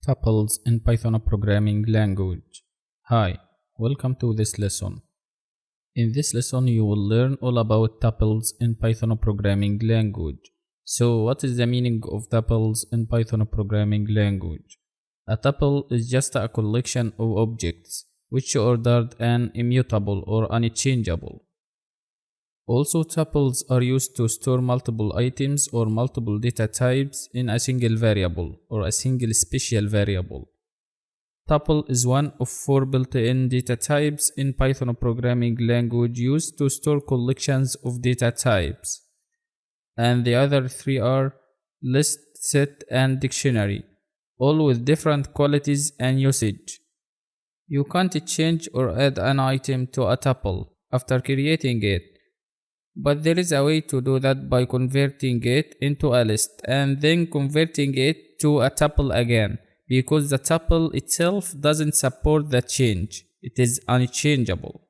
Tuples in Python programming language. Hi, welcome to this lesson. In this lesson, you will learn all about tuples in Python programming language. So, what is the meaning of tuples in Python programming language? A tuple is just a collection of objects which are ordered and immutable or unchangeable. Also, tuples are used to store multiple items or multiple data types in a single variable or a single special variable. Tuple is one of 4 built-in data types in Python programming language used to store collections of data types. And the other 3 are list, set, and dictionary, all with different qualities and usage. You can't change or add an item to a tuple after creating it. But there is a way to do that by converting it into a list and then converting it to a tuple again, because the tuple itself doesn't support the change. It is unchangeable.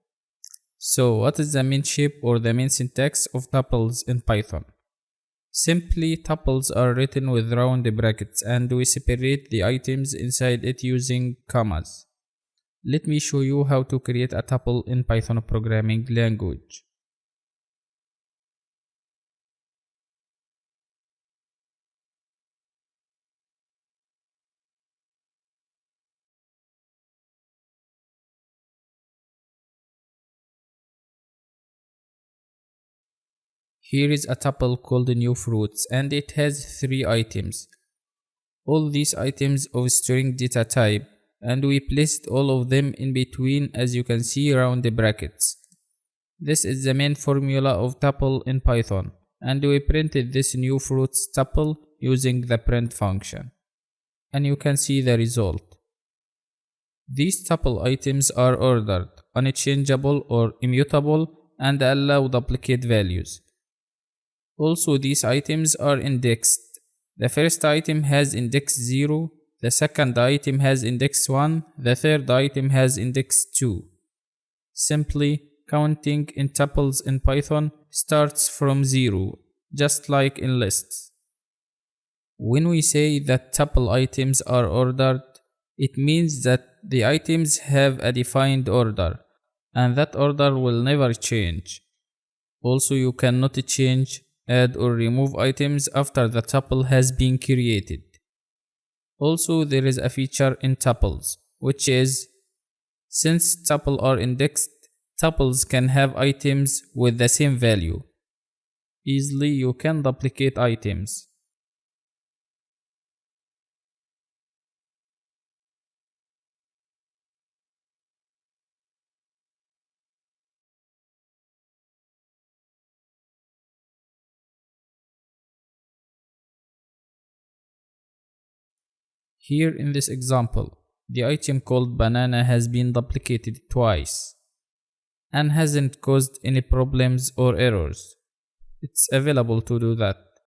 So what is the main shape or the main syntax of tuples in Python? Simply, tuples are written with round brackets and we separate the items inside it using commas. Let me show you how to create a tuple in Python programming language. Here is a tuple called new fruits and it has 3 items. All these items of string data type, and we placed all of them in between as you can see around the brackets. This is the main formula of tuple in Python, and we printed this new fruits tuple using the print function. And you can see the result. These tuple items are ordered, unchangeable or immutable, and allow duplicate values. Also, these items are indexed. The first item has index 0, the second item has index 1, the third item has index 2. Simply, counting in tuples in Python starts from 0, just like in lists. When we say that tuple items are ordered, it means that the items have a defined order, and that order will never change. Also, you cannot change, add or remove items after the tuple has been created. Also, there is a feature in tuples, which is, since tuples are indexed, tuples can have items with the same value. Easily you can duplicate items. Here in this example, the item called banana has been duplicated twice and hasn't caused any problems or errors. It's available to do that.